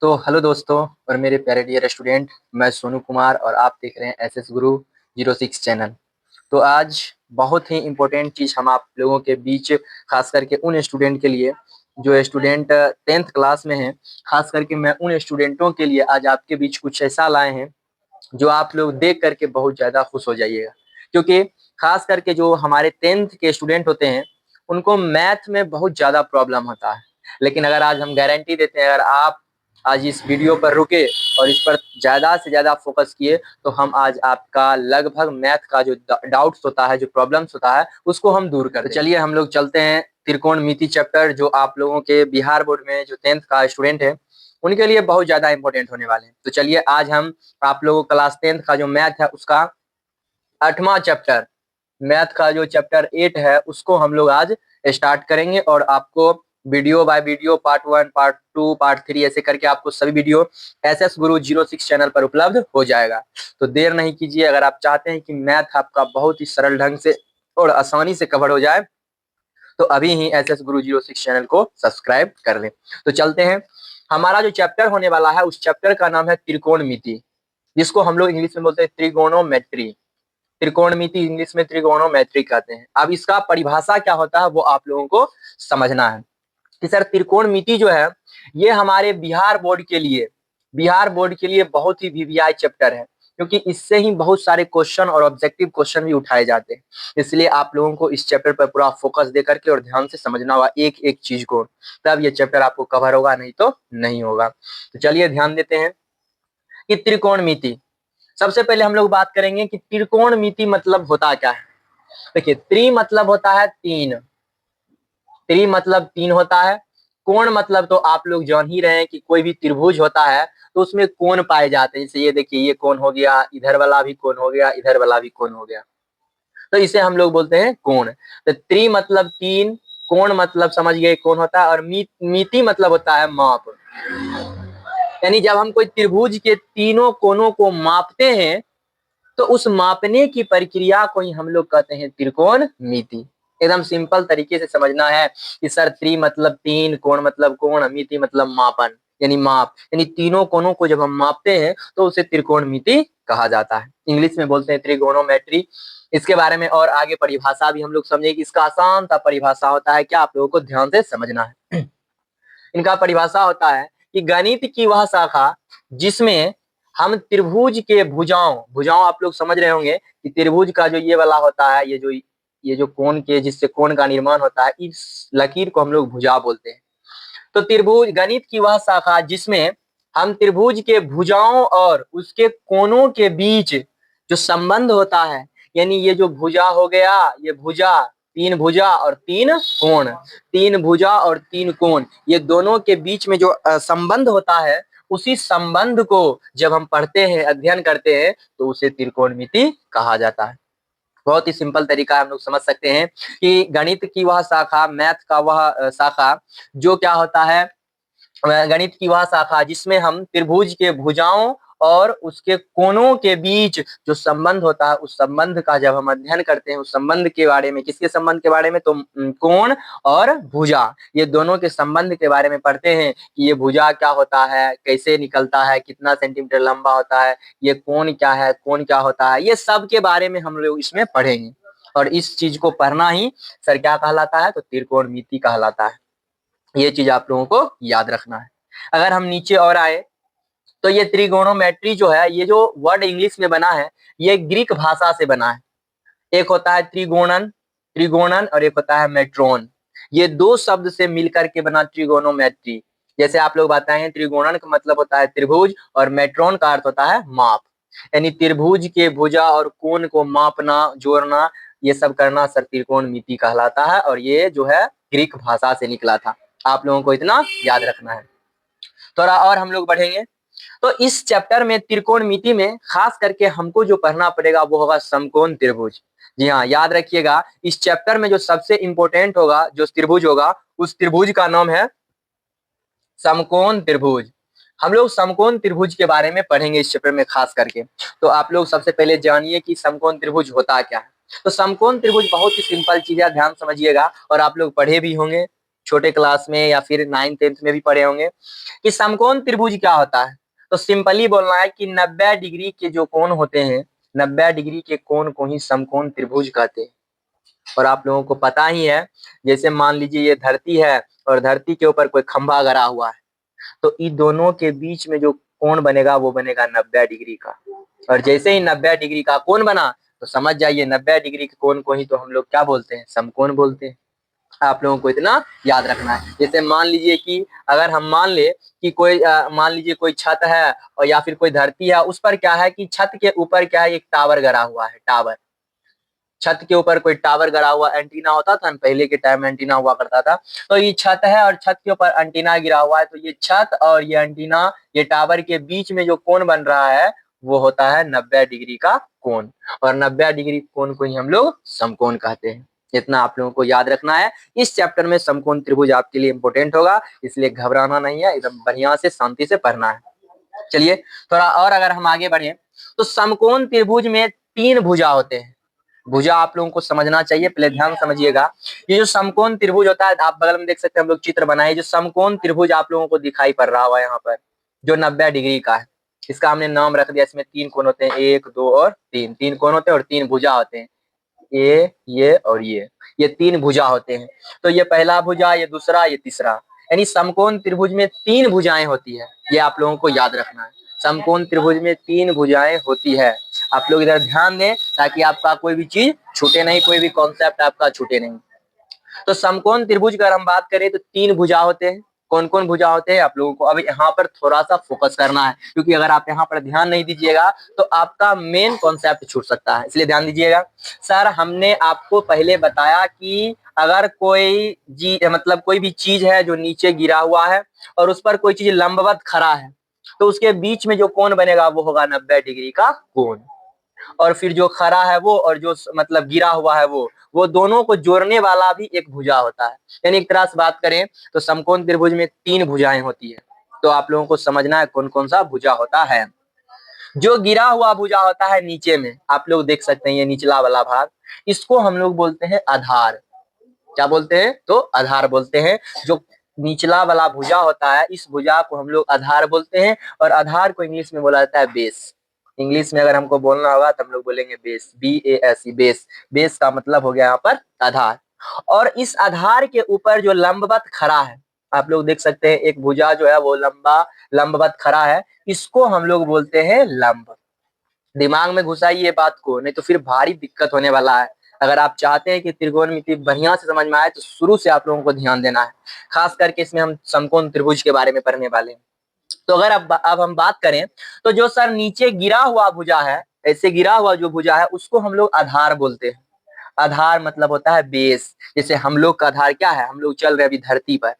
तो हेलो दोस्तों और मेरे प्यारे डियर स्टूडेंट, मैं सोनू कुमार और आप देख रहे हैं एसएस गुरु 06 चैनल। तो आज बहुत ही इम्पोर्टेंट चीज़ हम आप लोगों के बीच, खास करके उन स्टूडेंट के लिए जो स्टूडेंट 10th क्लास में हैं, खास करके मैं उन स्टूडेंटों के लिए आज आपके बीच कुछ ऐसा लाए हैं जो आप लोग देख करके बहुत ज़्यादा खुश हो जाइएगा। क्योंकि खास करके जो हमारे 10th के स्टूडेंट होते हैं उनको मैथ में बहुत ज़्यादा प्रॉब्लम होता है, लेकिन अगर आज हम गारंटी देते हैं, अगर आप आज इस वीडियो पर रुके और इस पर ज़्यादा से ज़्यादा फोकस किए तो हम आज आपका लगभग मैथ का जो डाउट्स होता है, जो प्रॉब्लम्स होता है, उसको हम दूर कर दें। तो चलिए हम लोग चलते हैं त्रिकोणमिति चैप्टर, जो आप लोगों के बिहार बोर्ड में जो 10th का स्टूडेंट है उनके लिए बहुत ज़्यादा इंपॉर्टेंट होने वाले हैं। तो चलिए आज हम आप लोगों को क्लास 10th का जो मैथ है उसका 8वां चैप्टर, मैथ का जो चैप्टर 8 है उसको हम लोग आज स्टार्ट करेंगे और आपको video by video part 1, part 2, part 3 ऐसे करके आपको सभी वीडियो एसएस गुरु 06 चैनल पर उपलब्ध हो जाएगा। तो देर नहीं कीजिए, अगर आप चाहते हैं कि मैथ आपका बहुत ही सरल ढंग से और आसानी से कवर हो जाए तो अभी ही एसएस गुरु 06 चैनल को सब्सक्राइब कर लें। तो चलते हैं, हमारा जो चैप्टर होने वाला है उस चैप्टर का नाम है त्रिकोणमिति, जिसको हम लोग इंग्लिश में बोलते हैं ट्रिगोनोमेट्री। त्रिकोणमिति इंग्लिश में ट्रिगोनोमेट्री कहते हैं। अब इसका परिभाषा क्या होता है वो आप लोगों को समझना है कि सर त्रिकोणमिति जो है ये हमारे बिहार बोर्ड के लिए बहुत ही वीवीआई चैप्टर है, क्योंकि इससे ही बहुत सारे क्वेश्चन और ऑब्जेक्टिव क्वेश्चन भी उठाए जाते हैं। इसलिए आप लोगों को इस चैप्टर पर पूरा फोकस दे करके और ध्यान से समझना होगा एक एक चीज को, तब ये चैप्टर आपको कवर होगा, नहीं तो नहीं होगा। तो चलिए ध्यान देते हैं कि त्रिकोणमिति, सबसे पहले हम लोग बात करेंगे कि त्रिकोणमिति मतलब होता क्या है। देखिए, त्रि मतलब होता है तीन, त्रि मतलब तीन होता है। कोण मतलब तो आप लोग जान ही रहे हैं कि कोई भी त्रिभुज होता है तो उसमें कोण पाए जाते हैं। जैसे ये देखिए, ये कोण हो गया, इधर वाला भी कोण हो गया, इधर वाला भी कोण हो गया, तो इसे हम लोग बोलते हैं कोण। तो त्रि मतलब तीन, कोण मतलब समझ गए कोण होता है, और मिति मतलब होता है माप। यानी जब हम कोई त्रिभुज के तीनों कोणों को मापते हैं तो उस मापने की प्रक्रिया को ही हम लोग कहते हैं त्रिकोणमिति। एकदम सिंपल तरीके से समझना है कि सर त्रि मतलब तीन, कोण मतलब कोण, मिति मतलब मापन यानी माप, यानी तीनों कोणों को जब हम मापते हैं तो उसे त्रिकोणमिति कहा जाता है। इंग्लिश में बोलते हैं त्रिगोनोमेट्री। इसके बारे में और आगे परिभाषा भी हम लोग समझेंगे कि इसका आसान सा परिभाषा होता है, क्या आप लोगों को ध्यान से समझना है। इनका परिभाषा होता है कि गणित की वह शाखा जिसमें हम त्रिभुज के भुजाओं, भुजाओं आप लोग समझ रहे होंगे कि त्रिभुज का जो ये वाला होता है, ये जो कोण के, जिससे कोण का निर्माण होता है, इस लकीर को हम लोग भुजा बोलते हैं। तो त्रिभुज, गणित की वह शाखा जिसमें हम त्रिभुज के भुजाओं और उसके कोणों के बीच जो संबंध होता है, यानी ये जो भुजा हो गया, ये भुजा, तीन भुजा और तीन कोण, तीन भुजा और तीन कोण, ये दोनों के बीच में जो संबंध होता है, उसी संबंध को जब हम पढ़ते हैं, अध्ययन करते हैं, तो उसे त्रिकोणमिति कहा जाता है। बहुत ही सिंपल तरीका हम लोग समझ सकते हैं कि गणित की वह शाखा, मैथ का वह शाखा जो क्या होता है, गणित की वह शाखा जिसमें हम त्रिभुज के भुजाओं और उसके कोणों के बीच जो संबंध होता है, उस संबंध का जब हम अध्ययन करते हैं, उस संबंध के बारे में, किसके संबंध के बारे में, तो कोण और भुजा, ये दोनों के संबंध के बारे में पढ़ते हैं कि ये भुजा क्या होता है, कैसे निकलता है, कितना सेंटीमीटर लंबा होता है, ये कोण क्या है, कोण क्या होता है, ये सब के बारे में हम लोग इसमें पढ़ेंगे। और इस चीज को पढ़ना ही सर क्या कहलाता है, तो त्रिकोणमिति कहलाता है। ये चीज आप लोगों को याद रखना है। अगर हम नीचे और आए तो ये त्रिगोनोमेट्री जो है, ये जो वर्ड इंग्लिश में बना है, ये ग्रीक भाषा से बना है। एक होता है त्रिगोणन, त्रिगोणन, और एक होता है मेट्रोन। ये दो शब्द से मिलकर के बना त्रिगोनोमेट्री। जैसे आप लोग बताएं, त्रिगोणन का मतलब होता है त्रिभुज और मेट्रोन का अर्थ होता है माप, यानी त्रिभुज के भुजा और कोण को मापना, जोड़ना, ये सब करना सर त्रिकोणमिति कहलाता है। और ये जो है ग्रीक भाषा से निकला था, आप लोगों को इतना याद रखना है। थोड़ा और हम लोग बढ़ेंगे तो इस चैप्टर में त्रिकोणमिति में खास करके हमको जो पढ़ना पड़ेगा वो होगा समकोण त्रिभुज। जी हाँ, याद रखिएगा, इस चैप्टर में जो सबसे इंपॉर्टेंट होगा, जो त्रिभुज होगा, उस त्रिभुज का नाम है समकोण त्रिभुज। हम लोग समकोण त्रिभुज के बारे में पढ़ेंगे इस चैप्टर में खास करके। तो आप लोग सबसे पहले जानिए कि समकोण त्रिभुज होता क्या है। तो समकोण त्रिभुज बहुत ही सिंपल चीज है, ध्यान समझिएगा, और आप लोग पढ़े भी होंगे। छोटे क्लास में या फिर 9th-10th में भी पढ़े होंगे कि समकोण त्रिभुज क्या होता है। तो सिंपली बोलना है कि 90 डिग्री के जो कोण होते हैं, 90 डिग्री के कोण को ही समकोण त्रिभुज कहते हैं। और आप लोगों को पता ही है, जैसे मान लीजिए ये धरती है और धरती के ऊपर कोई खंभा गड़ा हुआ है, तो इन दोनों के बीच में जो कोण बनेगा वो बनेगा 90 डिग्री का। और जैसे ही 90 डिग्री का कोण बना तो समझ जाइए 90 डिग्री के कोण को ही तो हम लोग क्या बोलते हैं, समकोण बोलते हैं। आप लोगों को इतना याद रखना है। जैसे मान लीजिए कि अगर हम मान ले कि कोई मान लीजिए कोई छत है और या फिर कोई धरती है, उस पर क्या है कि छत के ऊपर क्या है, एक टावर गड़ा हुआ है। टावर, छत के ऊपर कोई टावर गड़ा हुआ, एंटीना होता था ना, पहले के टाइम में एंटीना हुआ करता था। तो ये छत है और छत के ऊपर एंटीना गिरा हुआ है, तो ये छत और ये एंटीना, ये टावर के बीच में जो कोण बन रहा है वो होता है 90 डिग्री का कोण। और 90 डिग्री कोण को ही हम लोग समकोण कहते हैं। इतना आप लोगों को याद रखना है। इस चैप्टर में समकोण त्रिभुज आपके लिए इंपॉर्टेंट होगा, इसलिए घबराना नहीं है, एकदम बढ़िया से शांति से पढ़ना है। चलिए थोड़ा और अगर हम आगे बढ़े तो समकोण त्रिभुज में 3 भुजा होते हैं। भुजा आप लोगों को समझना चाहिए, पहले ध्यान समझिएगा। ये जो समकोण त्रिभुज होता है, आप बगल में देख सकते हैं, हम लोग चित्र बनाए, जो समकोण त्रिभुज आप लोगों को दिखाई पड़ रहा होगा यहाँ पर, जो 90 डिग्री का है, इसका हमने नाम रख दिया। इसमें 3 कोण होते हैं, 1, 2 और 3। 3 कोण होते हैं और 3 भुजा होते हैं, ये और ये 3 भुजा होते हैं। तो ये पहला भुजा, ये दूसरा, ये तीसरा, यानी समकोण त्रिभुज में 3 भुजाएं होती है। ये आप लोगों को याद रखना है, समकोण त्रिभुज में 3 भुजाएं होती है। आप लोग इधर ध्यान दें ताकि आपका कोई भी चीज छूटे नहीं, कोई भी कॉन्सेप्ट आपका छूटे नहीं। तो समकोण त्रिभुज की अगर हम बात करें तो 3 भुजा होते हैं। कौन कौन भुजा होते हैं आप लोगों को अब यहाँ पर थोड़ा सा फोकस करना है, क्योंकि अगर आप यहाँ पर ध्यान नहीं दीजिएगा तो आपका मेन कॉन्सेप्ट छूट सकता है, इसलिए ध्यान दीजिएगा। सर हमने आपको पहले बताया कि अगर कोई मतलब कोई भी चीज है जो नीचे गिरा हुआ है और उस पर कोई चीज लंबवत खड़ा है, तो उसके बीच में जो कोण बनेगा वो होगा 90 डिग्री का कोण। और फिर जो खड़ा है वो और जो मतलब गिरा हुआ है वो दोनों को जोड़ने वाला भी एक भुजा होता है। यानी एक तरह से बात करें तो समकोण त्रिभुज में 3 भुजाएं होती है। तो आप लोगों को समझना है कौन कौन सा भुजा होता है। जो गिरा हुआ भुजा होता है नीचे में, आप लोग देख सकते हैं ये निचला वाला भाग, इसको हम लोग बोलते हैं आधार। क्या बोलते हैं? तो आधार बोलते हैं। जो निचला वाला भुजा होता है इस भुजा को हम लोग आधार बोलते हैं। और आधार को इंग्लिश में बोला जाता है बेस। इंग्लिश में अगर हमको बोलना होगा तो हम लोग बोलेंगे बेस, BASE, बेस। बेस का मतलब हो गया यहाँ पर आधार। और इस आधार के ऊपर जो लंबवत खड़ा है, आप लोग देख सकते हैं एक भुजा जो है वो लंबवत खड़ा है, इसको हम लोग बोलते हैं लंब। दिमाग में घुसाइए बात को, नहीं तो फिर भारी दिक्कत होने वाला है। अगर आप चाहते हैं कि त्रिकोणमिति बढ़िया से समझ में आए तो शुरू से आप लोगों को ध्यान देना है, खास करके इसमें हम समकोण त्रिभुज के बारे में पढ़ने वाले हैं। तो अगर अब हम बात करें तो जो सर नीचे गिरा हुआ भुजा है, ऐसे गिरा हुआ जो भुजा है उसको हम लोग आधार बोलते हैं। आधार मतलब होता है बेस। जैसे हम लोग का आधार क्या है, हम लोग चल रहे अभी धरती पर,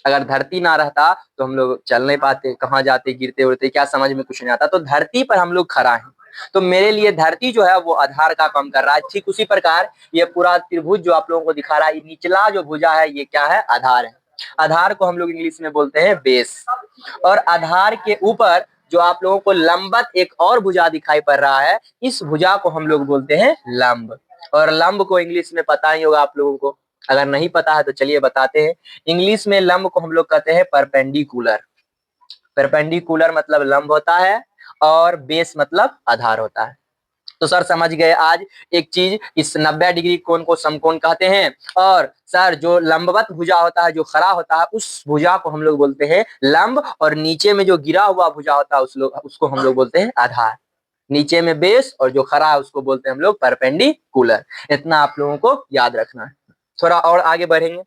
अगर धरती ना रहता तो हम लोग चल नहीं पाते, कहाँ जाते, गिरते उड़ते, क्या समझ में कुछ नहीं आता। तो धरती पर हम लोग खड़ा हैं, तो मेरे लिए धरती जो है वो आधार का काम कर रहा है। ठीक उसी प्रकार ये पूरा त्रिभुज जो आप लोगों को दिखा रहा है, निचला जो भुजा है ये क्या है, आधार है। आधार को हम लोग इंग्लिश में बोलते हैं बेस। और आधार के ऊपर जो आप लोगों को लंबवत एक और भुजा दिखाई पड़ रहा है, इस भुजा को हम लोग बोलते हैं लंब। और लंब को इंग्लिश में पता ही होगा आप लोगों को, अगर नहीं पता है तो चलिए बताते हैं। इंग्लिश में लंब को हम लोग कहते हैं परपेंडिकुलर। परपेंडिकुलर मतलब लंब होता है और बेस मतलब आधार होता है। तो सर समझ गए आज एक चीज, इस 90 डिग्री कोण को समकोण कहते हैं। और सर जो लंबवत भुजा होता है, जो खड़ा होता है, उस भुजा को हम लोग बोलते हैं लंब। और नीचे में जो गिरा हुआ भुजा होता है उसको हम लोग बोलते हैं आधार। नीचे में बेस और जो खड़ा है उसको बोलते हैं हम लोग परपेंडिकुलर। इतना आप लोगों को याद रखना है। थोड़ा और आगे बढ़ेंगे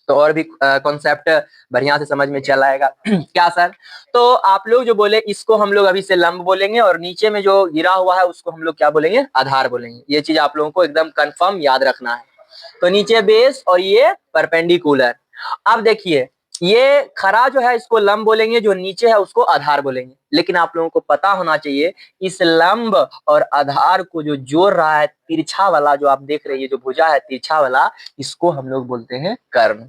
तो और भी कॉन्सेप्ट बढ़िया से समझ में चल आएगा। क्या सर? तो आप लोग जो बोले इसको हम लोग अभी से लंब बोलेंगे और नीचे में जो गिरा हुआ है उसको हम लोग क्या बोलेंगे, आधार बोलेंगे। ये चीज आप लोगों को एकदम कंफर्म याद रखना है। तो नीचे बेस और ये परपेंडिकुलर। अब देखिए ये खड़ा जो है इसको लंब बोलेंगे, जो नीचे है उसको आधार बोलेंगे। लेकिन आप लोगों को पता होना चाहिए इस लंब और आधार को जो जोड़ रहा है, तिरछा वाला जो आप देख रहे हैं, जो भुजा है तिरछा वाला, इसको हम लोग बोलते हैं कर्ण।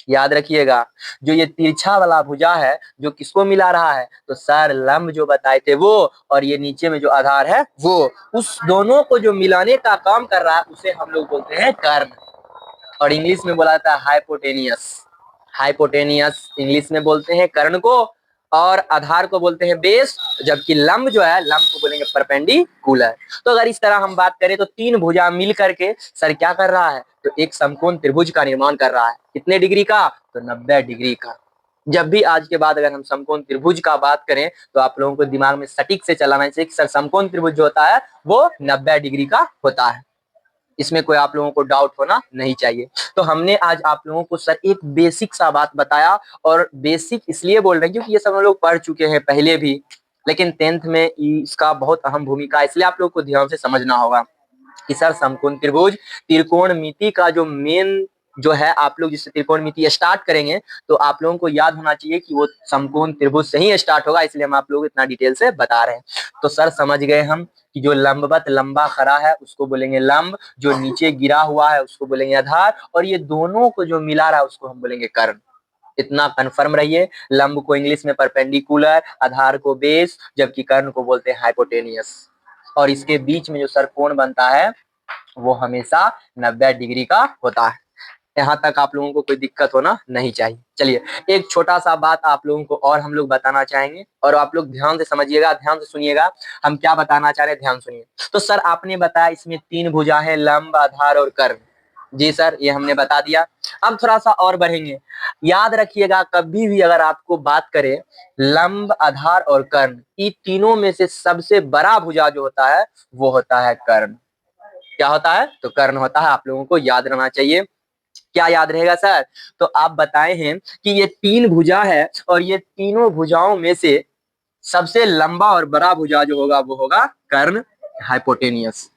याद रखिएगा, जो ये तिरछा वाला भुजा है जो किसको मिला रहा है, तो सर लंब जो बताए थे वो, और ये नीचे में जो आधार है वो, उस दोनों को जो मिलाने का काम कर रहा है उसे हम लोग बोलते हैं कर्ण। और इंग्लिश में बोला जाता है हाइपोटेनियस। हाइपोटेनियस इंग्लिश में बोलते हैं कर्ण को, और आधार को बोलते हैं बेस, जबकि लंब जो है, लंब को बोलेंगे परपेंडिकुलर। तो अगर इस तरह हम बात करें तो तीन भुजा मिल करके सर क्या कर रहा है, तो एक समकोण त्रिभुज का निर्माण कर रहा है। कितने डिग्री का, तो 90 डिग्री का। जब भी आज के बाद अगर हम समकोण त्रिभुज का बात करें तो आप लोगों को दिमाग में सटीक से चलाना चाहिए कि सर समकोण त्रिभुज जो होता है वो 90 डिग्री का होता है। इसमें कोई आप लोगों को डाउट होना नहीं चाहिए। तो हमने आज आप लोगों को सर एक बेसिक सा बात बताया, और बेसिक इसलिए बोल रहे हैं क्योंकि ये सब हम लोग पढ़ चुके हैं पहले भी, लेकिन 10th में इसका बहुत अहम भूमिका है, इसलिए आप लोग को ध्यान से समझना होगा कि सर समकोण त्रिभुज त्रिकोणमिति का जो मेन जो है, आप लोग जिससे त्रिकोणमिति स्टार्ट करेंगे तो आप लोगों को याद होना चाहिए कि वो समकोण त्रिभुज से ही स्टार्ट होगा, इसलिए हम आप लोग इतना डिटेल से बता रहे हैं। तो सर समझ गए हम कि जो लंबवत लंबा खड़ा है उसको बोलेंगे लंब, जो नीचे गिरा हुआ है उसको बोलेंगे आधार, और ये दोनों को जो मिला रहा है उसको हम बोलेंगे कर्ण। इतना कंफर्म रहिए। लंब को इंग्लिश में परपेंडिकुलर, आधार को बेस, जबकि कर्ण को बोलते हैं हाइपोटेनियस। और इसके बीच में जो सर कोण बनता है वो हमेशा 90 डिग्री का होता है। यहाँ तक आप लोगों को कोई दिक्कत होना नहीं चाहिए। चलिए एक छोटा सा बात आप लोगों को और हम लोग बताना चाहेंगे, और आप लोग ध्यान से समझिएगा, ध्यान से सुनिएगा, हम क्या बताना चाह रहे हैं, ध्यान सुनिए। तो सर आपने बताया इसमें तीन भुजा है, लंब, आधार और कर्ण। जी सर, ये हमने बता दिया। अब थोड़ा सा और बढ़ेंगे। याद रखिएगा कभी भी अगर आपको बात करें लंब, आधार और कर्ण, ये तीनों में से सबसे बड़ा भुजा जो होता है वो होता है कर्ण। क्या होता है, तो कर्ण होता है। आप लोगों को याद रहना चाहिए। क्या याद रहेगा सर, तो आप बताए हैं कि ये तीन भुजा है, और ये तीनों भुजाओं में से सबसे लंबा और बड़ा भुजा जो होगा वो होगा कर्ण, हाइपोटेनियस।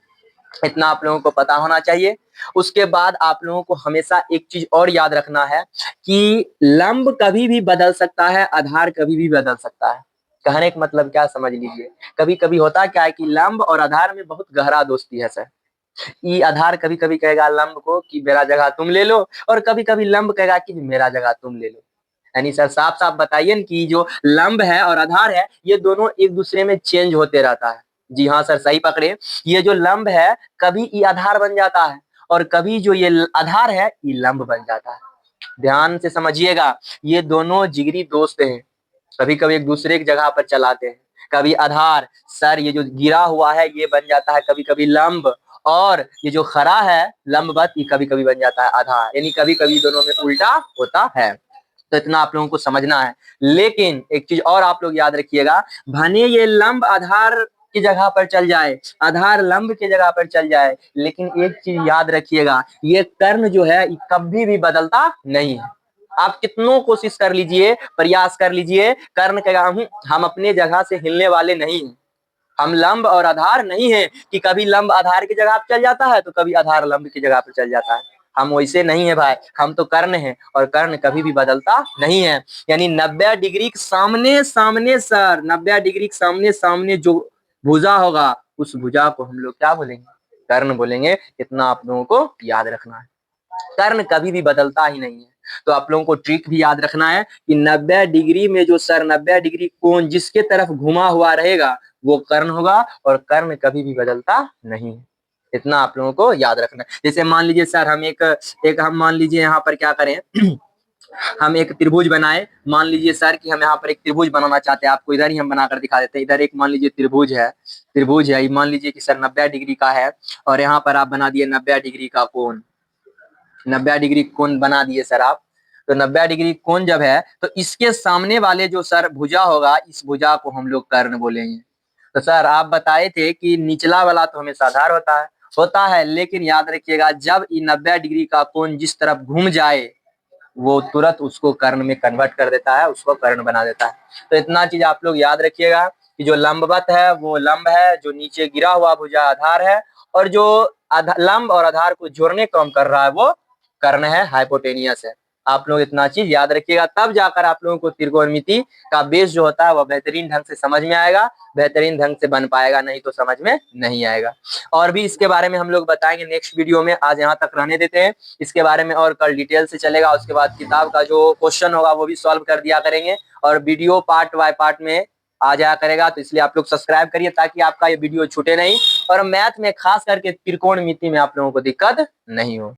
इतना आप लोगों को पता होना चाहिए। उसके बाद आप लोगों को हमेशा एक चीज और याद रखना है कि लंब कभी भी बदल सकता है, आधार कभी भी बदल सकता है। कहने का मतलब क्या, समझ लीजिए। कभी कभी होता क्या है कि लंब और आधार में बहुत गहरा दोस्ती है सर। ये आधार कभी कभी कहेगा लंब को कि मेरा जगह तुम ले लो, और कभी कभी लंब कहेगा कि मेरा जगह तुम ले लो। यानी सर साफ साफ बताइए न कि जो लंब है और आधार है ये दोनों एक दूसरे में चेंज होते रहता है। जी हाँ सर, सही पकड़े। ये जो लंब है कभी ये आधार बन जाता है, और कभी जो ये आधार है ये लंब बन जाता है। ध्यान से समझिएगा, ये दोनों जिगरी दोस्त हैं। कभी कभी एक दूसरे की जगह पर चलाते हैं। कभी आधार, सर ये जो गिरा हुआ है ये बन जाता है कभी कभी लंब, और ये जो खड़ा है लंबवत ये कभी कभी बन जाता है आधार। यानी कभी कभी दोनों में उल्टा होता है। तो इतना आप लोगों को समझना है। लेकिन एक चीज और आप लोग याद रखिएगा, भले ये लंब आधार की जगह पर चल जाए, आधार लंब की जगह पर चल जाए, लेकिन एक चीज याद रखिएगा, ये कर्ण जो है ये कभी भी बदलता नहीं है। आप कितनों कोशिश कर लीजिए, प्रयास कर लीजिए, कर्ण कहेगा हम अपने जगह से हिलने वाले नहीं हैं। हम लंब और आधार नहीं है कि कभी लंब आधार की जगह पर चल जाता है तो कभी आधार लंब की जगह पर चल जाता है। हम वैसे नहीं है भाई, हम तो कर्ण हैं, और कर्ण कभी भी बदलता नहीं है। यानी 90 डिग्री के सामने सामने सर, 90 डिग्री के सामने सामने जो भुजा होगा उस भुजा को हम लोग क्या बोलेंगे, कर्ण बोलेंगे। इतना आप लोगों को याद रखना है। कर्ण कभी भी बदलता ही नहीं है। तो आप लोगों को ट्रिक भी याद रखना है कि 90 डिग्री में जो सर 90 डिग्री कोण जिसके तरफ घुमा हुआ रहेगा वो कर्ण होगा, और कर्ण कभी भी बदलता नहीं है। इतना आप लोगों को याद रखना है। जैसे मान लीजिए सर हम एक हम मान लीजिए यहाँ पर क्या करें हम एक त्रिभुज बनाए। मान लीजिए सर कि हम यहाँ पर एक त्रिभुज बनाना चाहते हैं, आपको इधर ही हम बनाकर दिखा देते हैं। इधर एक मान लीजिए त्रिभुज है, ये मान लीजिए कि सर 90 डिग्री का है, और यहाँ पर आप बना दिए 90 डिग्री का कोण। 90 डिग्री कोण बना दिए सर आप। तो 90 डिग्री कोण जब है तो इसके सामने वाले जो सर भुजा होगा इस भुजा को हम लोग कर्ण बोलेंगे। तो सर आप बताए थे कि निचला वाला तो हमेशा आधार होता है, लेकिन याद रखिएगा जब ये 90 डिग्री का कोण जिस तरफ घूम जाए वो तुरंत उसको कर्ण में कन्वर्ट कर देता है, उसको कर्ण बना देता है। तो इतना चीज आप लोग याद रखिएगा कि जो लंबवत है वो लंब है, जो नीचे गिरा हुआ भुजा आधार है, और जो लंब और आधार को जोड़ने काम कर रहा है वो कर्ण है, हाइपोटेनियस है। आप लोग इतना चीज याद रखिएगा, तब जाकर आप लोगों को त्रिकोणमिति का बेस जो होता है वह बेहतरीन ढंग से समझ में आएगा, बेहतरीन ढंग से बन पाएगा, नहीं तो समझ में नहीं आएगा। और भी इसके बारे में हम लोग बताएंगे नेक्स्ट वीडियो में। आज यहाँ तक रहने देते हैं, इसके बारे में और कल डिटेल से चलेगा। उसके बाद किताब का जो क्वेश्चन होगा वो भी सॉल्व कर दिया करेंगे, और वीडियो पार्ट बाय पार्ट में आ जाया करेगा। तो इसलिए आप लोग सब्सक्राइब करिए ताकि आपका ये वीडियो छूटे नहीं, और मैथ में खास करके त्रिकोणमिति में आप लोगों को दिक्कत नहीं हो।